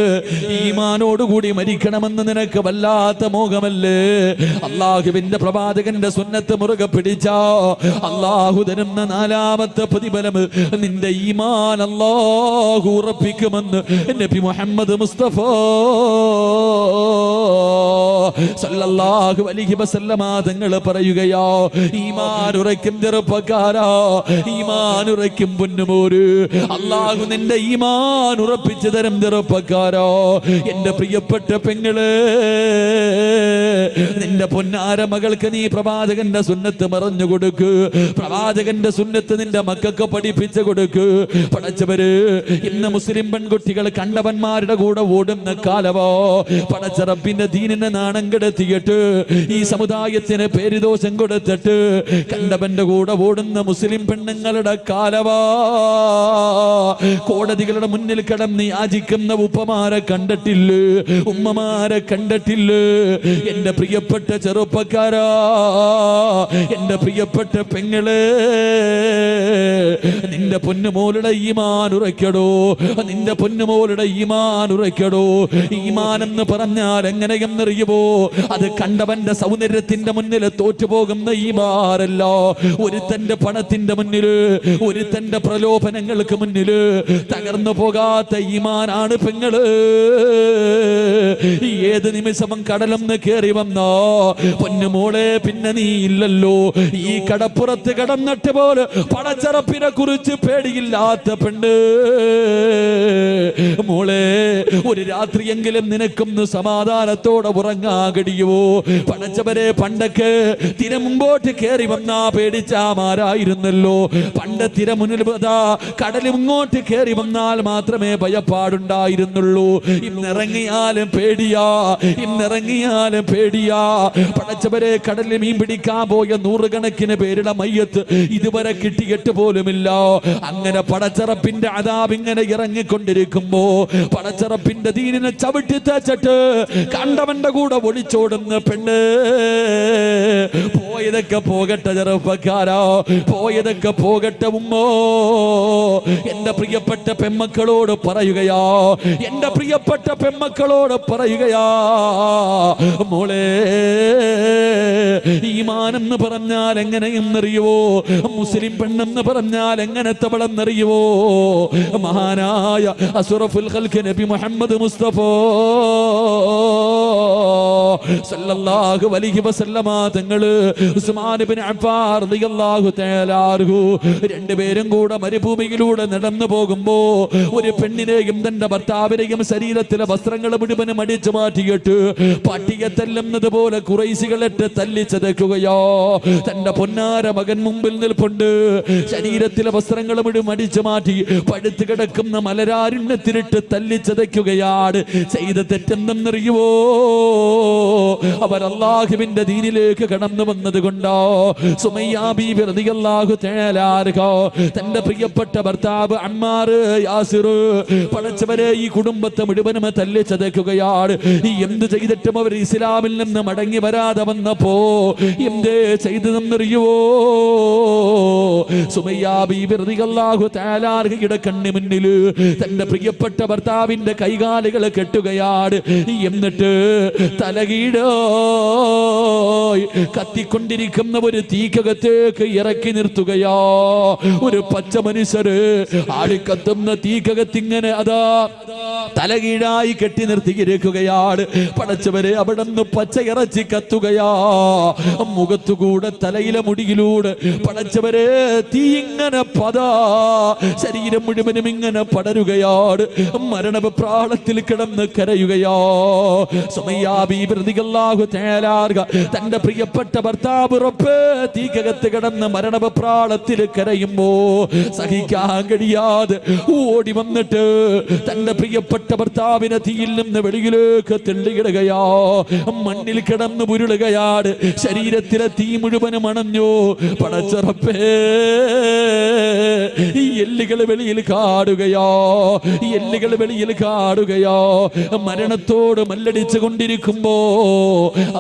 ഈമാനോടുകൂടി മരിക്കണമെന്ന് നിനക്ക് വല്ലാത്ത മോഹമല്ലേ? അള്ളാഹുവിന്റെ പ്രവാചകന്റെ സുന്നത്ത് മുറുകെ പിടിച്ചാ അള്ളാഹു തരുന്ന നാലാമത്തെ പ്രതിഫലം നിന്റെ ഈമാൻ അള്ളാഹു ഉറപ്പിക്കുമെന്ന് നബി മുഹമ്മദ് മുസ്തഫ സല്ലല്ലാഹു അലൈഹി വസല്ലമ തങ്ങൾ പറയുകയാ, ഈമാൻ ഉറയ്ക്കും ചെറുപ്പക്കാരാ, ഈമാൻ ഉറയ്ക്കും പൊന്നുമോര്, അള്ളാഹു നിന്റെ ഈമാൻ ഉറപ്പിച്ചു തരും ചെറുപ്പക്കാരോ. എന്റെ പ്രിയപ്പെട്ട പെങ്ങള്, നിന്റെ പൊന്നാര മകൾക്ക് നീ പ്രവാചകന്റെ സുന്നത്ത് മറഞ്ഞു കൊടുക്ക്. പ്രവാചകന്റെ സുന്നത്ത് നിന്റെ മക്കൾക്ക് പഠിപ്പിച്ചു കൊടുക്ക്. പടച്ചവര് ഇന്ന് മുസ്ലിം പെൺകുട്ടികൾ കണ്ടവന്മാരുടെ കൂടെ ഓടുന്ന കാലവോ. പടച്ച റബ്ബിന്റെ ദീനിനെ നാണം കെടുത്തിയിട്ട് ഈ സമുദായത്തിന് പേരുദോഷം കൊടുത്തിട്ട് കണ്ടവന്റെ കൂടെ ഓടുന്ന മുസ്ലിം പെണ്ണുങ്ങളുടെ കാലവാ. കോടതികളുടെ മുന്നിൽ കിടന്ന് യാചിക്കുന്ന ഉപ്പമാരെ കണ്ടിട്ടില്ലേ? ഉമ്മമാരെ കണ്ടിട്ടില്ലേ? എന്റെ പ്രിയപ്പെട്ട ചെറുപ്പക്കാരാ, എന്റെ പ്രിയപ്പെട്ട പെങ്ങളെ, നിന്റെ പൊന്നുമോളുടെ ഈമാൻ ഉറയ്ക്കടോ, നിന്റെ പൊന്നുമോളുടെ ഈമാൻ ഉറയ്ക്കടോ. ഈമാൻ എന്ന് പറഞ്ഞാൽ എങ്ങനെയെന്നറിയുമോ? അത് കണ്ടവന്റെ സൗന്ദര്യത്തിന്റെ മുന്നിൽ തോറ്റുപോകുന്ന ഈമാനല്ല. ഒരുത്തന്റെ പണത്തിന്റെ മുന്നില്, ഒരുത്തന്റെ പ്രലോഭനങ്ങൾക്ക് മുന്നില് തകർന്നു പോകാത്ത ഈമാനാണ് പെങ്ങള്. ഏത് നിമിഷവും കടലൊന്ന് കേറി വന്നോ പൊന്നുമോളെ, പിന്നെ നീ ഇല്ലല്ലോ. ഈ കടപ്പുറത്ത് കടന്നിട്ട് പോലെ പടച്ചറപ്പിനെ റബ്ബിനെ കുറിച്ച് പേടിയില്ലാത്ത പെണ്ണ്. മോളെ, ഒരു രാത്രിയെങ്കിലും നിനക്കൊന്ന് സമാധാനത്തോടെ ഉറങ്ങാൻ കഴിയുമോ? പടച്ചവരെ, പണ്ടൊക്കെ തിര മുമ്പോട്ട് കയറി വന്നാ പേടിച്ചാമാരായിരുന്നല്ലോ. പണ്ട് തിര മുന്നിൽ കടൽ മുങ്ങോട്ട് കയറി വന്നാൽ മാത്രമേ ഭയപ്പാടുണ്ടായിരുന്നുള്ളൂ. ഇന്നിറങ്ങിയാലും പേടിയാ, ഇന്നിറങ്ങിയാലും പേടിയാ. പടച്ചവരെ, കടലിൽ മീൻ പിടിക്കാൻ പോയ നൂറുകണക്കിന് പേരുടെ മയ്യത്ത് ഇതുവരെ കിട്ടിയിട്ട് പോലുമില്ല. അങ്ങനെ പടച്ചറപ്പിന്റെ അദാബ് ഇങ്ങനെ ഇറങ്ങിക്കൊണ്ടിരിക്കുമ്പോ പടച്ചറപ്പിന്റെ ദീനിനെ ചവിട്ടി തേച്ചിട്ട് കണ്ടവന്റെ കൂടെ ഒളിച്ചോടുന്ന പെണ്ണ്. പോയതൊക്കെ പോകട്ടെ ചെറുപ്പക്കാരാ, പോയതൊക്കെ പോകട്ടെ ഉമ്മോ. എന്റെ പ്രിയപ്പെട്ട പെമ്മക്കളോട് പറയുകയാ, എന്റെ പ്രിയപ്പെട്ട പെമ്മക്കളോട് പറയുകയാ, മോളെ, ഈമാനെന്ന് പറഞ്ഞാൽ എങ്ങനെയെന്നറിയുവോ? മുസ്ലിം പെണ്ണെന്ന് പറഞ്ഞാൽ എങ്ങനത്തെവളെന്നറിയുവോ? മഹാനായ അസ്റഫുൽ ഖൽഖ് നബി മുഹമ്മദ് മുസ്തഫ സല്ലല്ലാഹു അലൈഹി വസല്ലമ തങ്ങള് ഉസ്മാൻ ഇബ്നു അഫ്ഫാൻ റളിയല്ലാഹു തആല അൻഹു രണ്ടുപേരും കൂടെ മരുഭൂമിയിലൂടെ നടന്നു പോകുമ്പോ ഒരു പെണ്ണിനെയും തന്റെ ഭർത്താവിനെയും ശരീരത്തിലെ വസ്ത്രങ്ങൾ മുഴുവനും അടിച്ചു മാറ്റിയിട്ട് പട്ടിയെ തല്ലുന്നത് പോലെ ഖുറൈശികളിട്ട് തല്ലിച്ചതയ്ക്കുകയോ. തന്റെ പൊന്നാര മകൻ മുമ്പിൽ നിൽപ്പുണ്ട്. ശരീരത്തിലെ വസ്ത്രങ്ങൾ മുഴുവൻ അടിച്ചു മാറ്റി പഴുത്ത് കിടക്കുന്ന മലരാരുണ്യത്തിലിട്ട് തല്ലിച്ചതയ്ക്കുകയാണ്. ചെയ്ത തെറ്റെന്തെന്നറിയുവോ? അവർ അല്ലാഹുവിന്റെ ദീനിലേക്ക് കടന്നു വന്നത് കൊണ്ടോ. സുമയ്യ ബീബി റളിയല്ലാഹു തആല അൻഹ തന്റെ പ്രിയപ്പെട്ട ഭർത്താവ് അമ്മാർ യാസിർ പടച്ചവരെ ഈ കുടുംബത്തെ മുഴുവനും തല്ലിച്ചതയ്ക്കുകയാണ്. എന്ത് ചെയ്തിട്ടും അവർ ഇസ്ലാമിൽ നിന്ന് മടങ്ങി വരാതെ വന്നപ്പോ എന്തേ ചെയ്തതെന്നറിയുവോ? സുമയ്യ ബീബി റളിയല്ലാഹു തആല അൻഹയുടെ കണ്ണിന് മുന്നിൽ തന്റെ പ്രിയപ്പെട്ട ഭർത്താവിന്റെ കൈകാലുകൾ കെട്ടുകയാണ്. എന്നിട്ട് തലകീടോ കത്തിക്കൊണ്ടിരിക്കുന്ന ഒരു തീക്കകത്തേക്ക് ഇറക്കി നിർത്തുകയോ. ഒരു പച്ച മനുഷ്യര് ആടിക്കത്തുന്ന തീക്കകത്തിങ്ങനെ അതാ തലകീഴായി കെട്ടി നിർത്തിയിരിക്കുകയാണ്. പടച്ചവരെ, അവിടെ നിന്ന് പച്ച ഇറച്ചി കത്തുകയാ. മുഖത്തുകൂടെ തലയിലെ മുടിയിലൂടെ പടച്ചവരെ തീ ഇങ്ങനെ പതാ ശരീരം മുഴുവനും ഇങ്ങനെ പടരുകയാണ്. മരണപ്രാളത്തിൽ കിടന്ന് കരയുകയോ. സുമയ്യ ബീബി റളിയല്ലാഹു തആല അൻഹ തന്റെ പ്രിയപ്പെട്ട ഭർത്താവ് റബ്ബേ തീക്കകത്ത് കിടന്ന് മരണപ്രാളത്തിൽ കരയുമ്പോ സഹിക്കാൻ കഴിയാതെ ഓടി വന്നിട്ട് തന്റെ പ്രിയപ്പെട്ട ഭർത്താവിനെ തീയിൽ നിന്ന് വെളിയിലേക്ക് തെള്ളിയിടുകയോ. മണ്ണിൽ കിടന്ന് ഉരുളുകയാണ്. ശരീരത്തിലെ തീ മുഴുവനും അണഞ്ഞു. പടച്ച റബ്ബേ, ഈ എല്ലുകൾ വെളിയിൽ കാടുകയോ, ഈ എല്ലുകൾ വെളിയിൽ കാടുകയോ. മരണത്തോട് മല്ലടിച്ചു കൊണ്ടിരിക്കുമ്പോ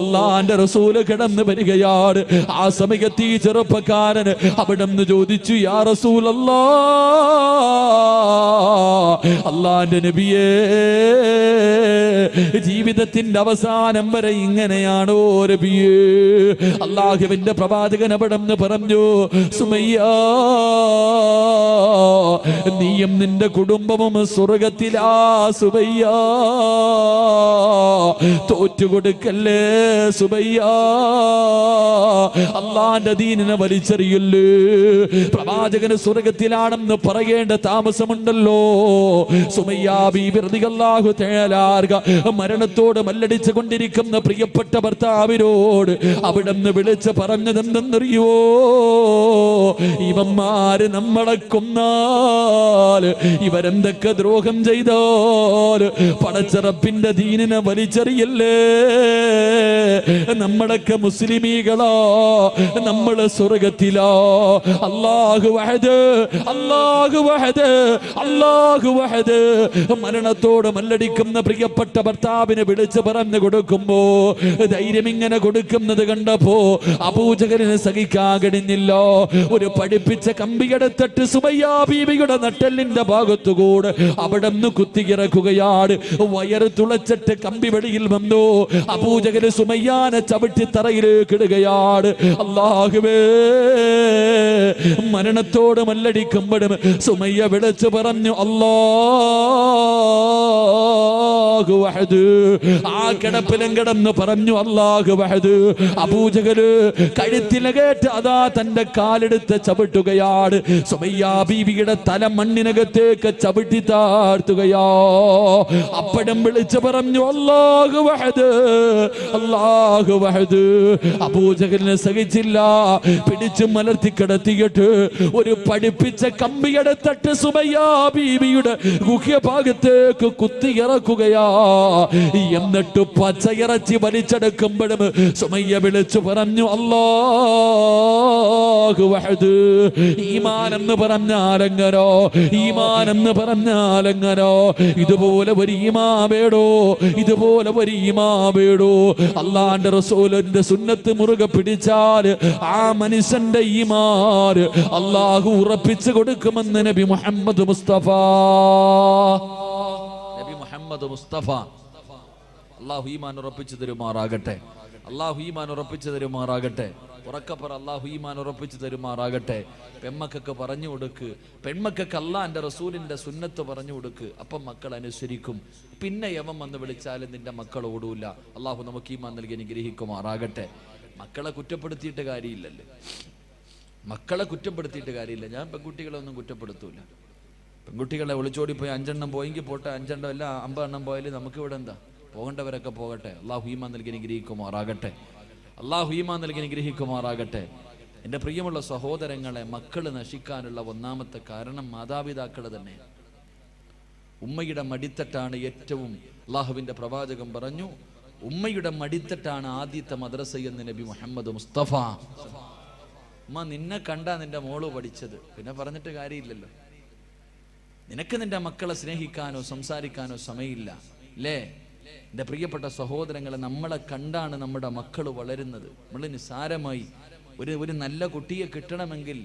അള്ളാന്റെ റസൂല് കിടന്ന് വരികയാണ്. ആ സമയത്ത് ഈ ചെറുപ്പക്കാരൻ അവിടെ നിന്ന് ചോദിച്ചു, യാ റസൂലല്ലാ, അള്ളാന്റെ നബിയേ, ജീവിതത്തിന്റെ അവസാനം വരെ ഇങ്ങനെയാണോ നബിയേ? അള്ളാഹുവിന്റെ പ്രവാചകൻ അവിടെ നിന്ന് പറഞ്ഞു, സുമയ്യ, നീയും നിന്റെ കുടുംബവും സ്വർഗത്തിലാ സുമയ്യ. തോറ്റുകൊടുക്കല്ലേ സുമയ്യ. അള്ളാന്റെ ദീനിനെ വലിച്ചെറിയല്ലേ. പ്രവാചകന് സ്വർഗത്തിലാണെന്ന് പറയേണ്ട താമസമുണ്ടല്ലോ. സുമയ്യ ബീബി റളിയല്ലാഹു തആല അൻഹ മരണത്തോട് മല്ലടിച്ചു കൊണ്ടിരിക്കുന്ന പ്രിയപ്പെട്ട ഭർത്താവിനോട് അവിടെ നിന്ന് വിളിച്ച് പറഞ്ഞതെന്തെന്നറിയോ? ഇവന്മാര് നമ്മളെ കൊന്നാൽ, ഇവരെന്തൊക്കെ ദ്രോഹം ചെയ്താൽ പടച്ചറപ്പിന്റെ ദീനിനെ വലിച്ചെറിയല്ലേ. നമ്മളൊക്കെ മുസ്ലിമീകളോ, നമ്മള് സ്വർഗത്തിലോ. അല്ലാഹു വഹദ്, അല്ലാഹു വഹദ്, അല്ലാഹു വഹദ്. മരണത്തോട് മല്ലടിക്കുന്ന പ്രിയപ്പെട്ട ഭർത്താവിനെ വിളിച്ച് പറഞ്ഞു കൊടുക്കുമ്പോ ധൈര്യം ഇങ്ങനെ കൊടുക്കുന്നത് കണ്ടപ്പോ അബൂജഹലിന് സഹിക്കാൻ കഴിഞ്ഞില്ല. ഒരു പഠിപ്പിച്ച കമ്പിയെടുത്തിട്ട് സുമയ്യ ബീവിയുടെ നട്ടെല്ലിന്റെ ഭാഗത്തുകൂടെ അവിടെ നിന്ന് കുത്തിയിറക്കുകയാണ്. വയറ് തുളച്ചിട്ട് കമ്പി വെളിയിൽ വന്നു. അബൂജഹല് സുമയ്യാനെ ചവിട്ടി തറയിലേക്ക് ഇടുകയാണ്. അല്ലാഹുവേ, മരണത്തോട് മല്ലടിക്കുമ്പോഴും സുമയ്യ വിളിച്ചു പറഞ്ഞു, അല്ലാ, അല്ലാഹു വഹദ്. ആ കിടപ്പിലും കിടന്ന് പറഞ്ഞു അല്ലാഹു വഹദ്. അബൂജഹല് കഴുത്തിലെ കേട്ട് അതാ തന്റെ കാലെടുത്ത് ചവിട്ടുകയാണ്. സുമയ്യ ബീവിയുടെ തല മണ്ണിനകത്തേക്ക് ചവിട്ടി താഴ്ത്തുകയോ. അപ്പഴും വിളിച്ചു പറഞ്ഞു അല്ലാഹു വഹദ്, അല്ലാഹു വഹദ്. അബൂജഹലിനെ സഹിച്ചില്ല. പിടിച്ചു മലർത്തി കിടത്തിയിട്ട് ഒരു പഠിപ്പിച്ച കമ്പിയെടുത്തിട്ട് സുമയ്യ ബീവിയുടെ ഗുഹ്യഭാഗത്തേക്ക് കുത്തിയിറക്കുകയാ. എന്നിട്ട് പച്ചയിറച്ചി വലിച്ചെടുക്കുമ്പോഴും സുമയ്യ വിളിച്ചു പറഞ്ഞു അല്ലാഹു വഹദ്. ഈമാൻ എന്ന് പറഞ്ഞാലെങ്ങനോ, ഈമാൻ എന്ന് പറഞ്ഞാലെങ്ങനോ. ഇതുപോലെ ഒരു ഈമാവേടോ, ഇതുപോലെ ഒരു ഈമാവേടോ. അല്ലാഹുവിന്റെ റസൂലിന്റെ സുന്നത്ത് മുറുകെ പിടിച്ചാൽ ആ മനുഷ്യന്റെ ഈമാൻ അല്ലാഹു ഉറപ്പിച്ചു കൊടുക്കുമെന്ന് നബി മുഹമ്മദ് മുസ്തഫ. നബി മുഹമ്മദ് മുസ്തഫ. അല്ലാഹു ഈമാൻ ഉറപ്പിച്ചു തരുമാറാകട്ടെ. അല്ലാഹു ഈമാൻ ഉറപ്പിച്ചു തരുമാറാകട്ടെ. ഉറക്കപ്പറ അല്ലാഹു ഈമാൻ ഉറപ്പിച്ചു തരുമാറാകട്ടെ. പെൺമക്കൾക്ക് പറഞ്ഞു കൊടുക്ക്, പെൺമക്കൾക്ക് അല്ലാഹുവിന്റെ റസൂലിന്റെ സുന്നത്ത് പറഞ്ഞു കൊടുക്ക്. അപ്പം മക്കൾ അനുസരിക്കും. പിന്നെ യവൻ വന്ന് വിളിച്ചാലും നിന്റെ മക്കൾ ഓടൂല. അല്ലാഹു നമുക്ക് ഈമാൻ നൽകി അനുഗ്രഹിക്കുമാറാകട്ടെ. മക്കളെ കുറ്റപ്പെടുത്തിയിട്ട് കാര്യമില്ലല്ലേ, മക്കളെ കുറ്റപ്പെടുത്തിയിട്ട് കാര്യമില്ല. ഞാൻ പെൺകുട്ടികളെ ഒന്നും കുറ്റപ്പെടുത്തൂല. പെൺകുട്ടികളെ ഒളിച്ചോടിപ്പോയി 5 എണ്ണം പോയെങ്കിൽ പോട്ടെ, 5 എണ്ണം അല്ല 50 എണ്ണം പോയാലും നമുക്ക് ഇവിടെ എന്താ, പോകേണ്ടവരൊക്കെ പോകട്ടെ. അല്ലാഹു ഈമാൻ നൽകി അനുഗ്രഹിക്കുമാറാകട്ടെ. അല്ലാഹു ഈമാൻ നൽകി അനുഗ്രഹിക്കുമാറാകട്ടെ. എൻ്റെ പ്രിയമുള്ള സഹോദരങ്ങളെ, മക്കൾ നശിക്കാനുള്ള ഒന്നാമത്തെ കാരണം മാതാപിതാക്കൾ തന്നെ. ഉമ്മയുടെ മടിത്തട്ടാണ് ഏറ്റവും, അല്ലാഹുവിൻ്റെ പ്രവാചകൻ പറഞ്ഞു, ഉമ്മയുടെ മടിത്തട്ടാണ് ആദ്യത്തെ മദ്രസയെന്ന് നബി മുഹമ്മദ് മുസ്തഫ. ഉമ്മ നിന്നെ കണ്ടാ നിന്റെ മോള് പഠിച്ചത്, പിന്നെ പറഞ്ഞിട്ട് കാര്യമില്ലല്ലോ. നിനക്ക് നിന്റെ മക്കളെ സ്നേഹിക്കാനോ സംസാരിക്കാനോ സമയമില്ല അല്ലേ? എൻ്റെ പ്രിയപ്പെട്ട സഹോദരങ്ങളെ, നമ്മളെ കണ്ടാണ് നമ്മുടെ മക്കൾ വളരുന്നത്. നമ്മൾ നിസ്സാരമായി ഒരു നല്ല കുട്ടിയെ കിട്ടണമെങ്കിൽ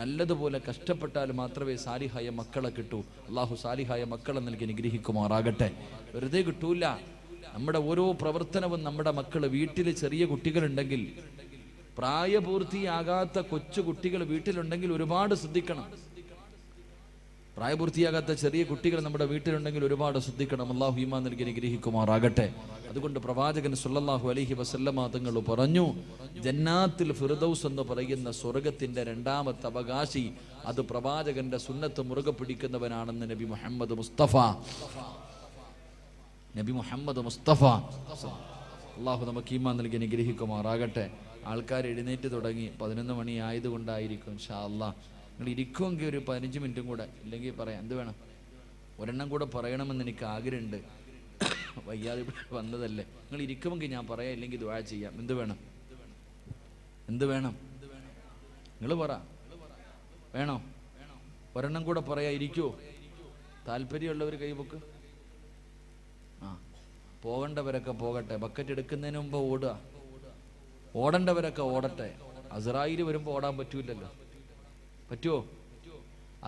നല്ലതുപോലെ കഷ്ടപ്പെട്ടാൽ മാത്രമേ സാലിഹായ മക്കളെ കിട്ടൂ. അള്ളാഹു സാലിഹായ മക്കളെ നൽകി അനുഗ്രഹിക്കുമാറാകട്ടെ. വെറുതെ കിട്ടൂല. നമ്മുടെ ഓരോ പ്രവർത്തനവും നമ്മുടെ മക്കൾ, വീട്ടിൽ ചെറിയ കുട്ടികളുണ്ടെങ്കിൽ, പ്രായപൂർത്തിയാകാത്ത കൊച്ചു കുട്ടികൾ വീട്ടിലുണ്ടെങ്കിൽ ഒരുപാട് ശ്രദ്ധിക്കണം. പ്രായപൂർത്തിയാകാത്ത ചെറിയ കുട്ടികൾ നമ്മുടെ വീട്ടിലുണ്ടെങ്കിൽ ഒരുപാട് ശ്രദ്ധിക്കണം. അല്ലാഹു ഈമാൻ നൽകി അനുഗ്രഹിക്കുമാറാകട്ടെ. അതുകൊണ്ട് പ്രവാചകൻ സല്ലല്ലാഹു അലൈഹി വസല്ലമ തങ്ങൾ പറഞ്ഞു, ജന്നാത്തുൽ ഫിർദൗസ് എന്ന് പറയുന്ന സ്വർഗത്തിന്റെ 2ാമത്തെ അവകാശി അത് പ്രവാചകന്റെ സുന്നത്ത് മുറുകെ പിടിക്കുന്നവനാണെന്ന് നബി മുഹമ്മദ് മുസ്തഫ. നബി മുഹമ്മദ് മുസ്തഫ. അല്ലാഹു നമുക്ക് ഈമാൻ നൽകി അനുഗ്രഹിക്കുമാറാകട്ടെ. ആൾക്കാർ എഴുന്നേറ്റ് തുടങ്ങി. 11 മണി ആയതുകൊണ്ടായിരിക്കും. ഇൻഷാ അല്ലാഹ് നിങ്ങൾ ഇരിക്കുമെങ്കിൽ ഒരു 15 മിനിറ്റും കൂടെ, ഇല്ലെങ്കിൽ പറയാം. എന്ത് വേണം? ഒരെണ്ണം കൂടെ പറയണമെന്ന് എനിക്ക് ആഗ്രഹമുണ്ട്. വയ്യാതെ വന്നതല്ലേ. നിങ്ങൾ ഇരിക്കുമെങ്കിൽ ഞാൻ പറയാം, ഇല്ലെങ്കിൽ ദുആ ചെയ്യാം. എന്ത് വേണം? എന്ത് വേണം? നിങ്ങൾ പറ. വേണോ? ഒരെണ്ണം കൂടെ പറയാ. ഇരിക്കുവോ? താല്പര്യമുള്ളവർ കൈപൊക്ക്. ആ, പോകേണ്ടവരൊക്കെ പോകട്ടെ. ബക്കറ്റ് എടുക്കുന്നതിന് മുമ്പ് ഓടുക. ഓടേണ്ടവരൊക്കെ ഓടട്ടെ. അസ്രായിൽ വരുമ്പോൾ ഓടാൻ പറ്റൂലല്ലോ. പറ്റുമോ?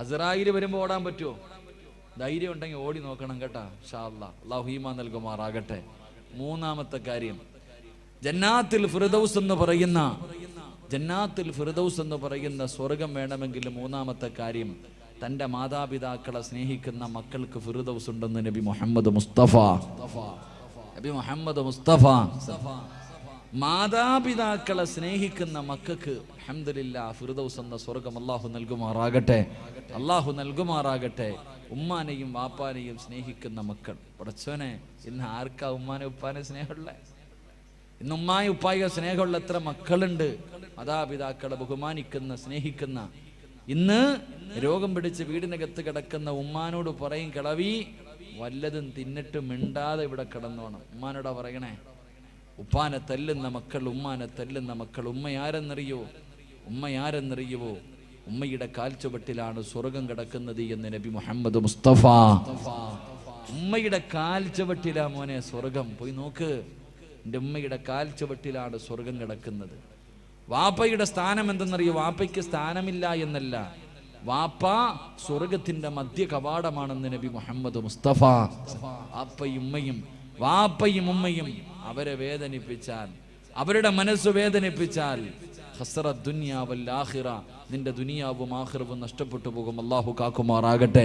അസ്രായിൽ വരുമ്പോൾ ഓടാൻ പറ്റുമോ? ധൈര്യം ഉണ്ടെങ്കിൽ ഓടി നോക്കണം കേട്ടാ. ഇൻഷാ അല്ലാഹ്. അല്ലാഹു ഈമാൻ നൽകുമാറാകട്ടെ. 3ാമത്തെ കാര്യം, ജന്നാത്തുൽ ഫിർദൗസ് എന്ന് പറയുന്ന, ജന്നാത്തുൽ ഫിർദൗസ് എന്ന് പറയുന്ന സ്വർഗം വേണമെങ്കിൽ 3ാമത്തെ കാര്യം, തൻ്റെ മാതാപിതാക്കളെ സ്നേഹിക്കുന്ന മക്കൾക്ക് ഫിർദൗസ് ഉണ്ടെന്ന് നബി മുഹമ്മദ് മുസ്തഫ. നബി മുഹമ്മദ് മുസ്തഫ. മാതാപിതാക്കളെ സ്നേഹിക്കുന്ന മക്കൾക്ക് അൽഹംദുലില്ലാഹ് ഫിർദൗസ് എന്ന സ്വർഗം അല്ലാഹു നൽകുമാറാകട്ടെ. അല്ലാഹു നൽകുമാറാകട്ടെ. ഉമ്മാനെയും വാപ്പാനെയും സ്നേഹിക്കുന്ന മക്കൾ. പടച്ചോനെ, ഇന്ന് ആർക്കാ ഉമ്മാനെ ഉപ്പാനെ സ്നേഹമുള്ള? ഇന്ന് ഉമ്മായും ഉപ്പായും സ്നേഹമുള്ള എത്ര മക്കളുണ്ട്? മാതാപിതാക്കളെ ബഹുമാനിക്കുന്ന, സ്നേഹിക്കുന്ന. ഇന്ന് രോഗം പിടിച്ച് വീടിനകത്ത് കിടക്കുന്ന ഉമ്മാനോട് പറയും, കിളവി വല്ലതും തിന്നിട്ട് മിണ്ടാതെ ഇവിടെ കിടന്നോണം. ഉമ്മാനോടാ പറയണേ. ഉപ്പാനെ തല്ലുന്ന മക്കൾ, ഉമ്മാനെ തല്ലുന്ന മക്കൾ. ഉമ്മയാരെന്നറിയോ? ഉമ്മയാരെന്നറിയുവോ? ഉമ്മയുടെ കാൽച്ചുവട്ടിലാണ് സ്വർഗം കിടക്കുന്നത് എന്ന് നബി മുഹമ്മദ് മുസ്തഫ. ഉമ്മയുടെ കാൽച്ചുവട്ടിലാ മോനെ സ്വർഗം. പോയി നോക്ക്. എൻ്റെ ഉമ്മയുടെ കാൽച്ചുവട്ടിലാണ് സ്വർഗം കിടക്കുന്നത്. വാപ്പയുടെ സ്ഥാനം എന്തെന്നറിയോ? വാപ്പയ്ക്ക് സ്ഥാനമില്ല എന്നല്ല, വാപ്പ സ്വർഗത്തിന്റെ മധ്യ കവാടമാണെന്ന് നബി മുഹമ്മദ് മുസ്തഫ. വാപ്പയും ഉമ്മയും, വാപ്പയും ഉമ്മയും അവരെ വേദനിപ്പിച്ചാൽ, അവരുടെ മനസ്സ് വേദനിപ്പിച്ചാൽ, നിന്റെ ദുനിയാവും ആഖിറവും നഷ്ടപ്പെട്ടു പോകും. അല്ലാഹു കാക്കുമാറാകട്ടെ.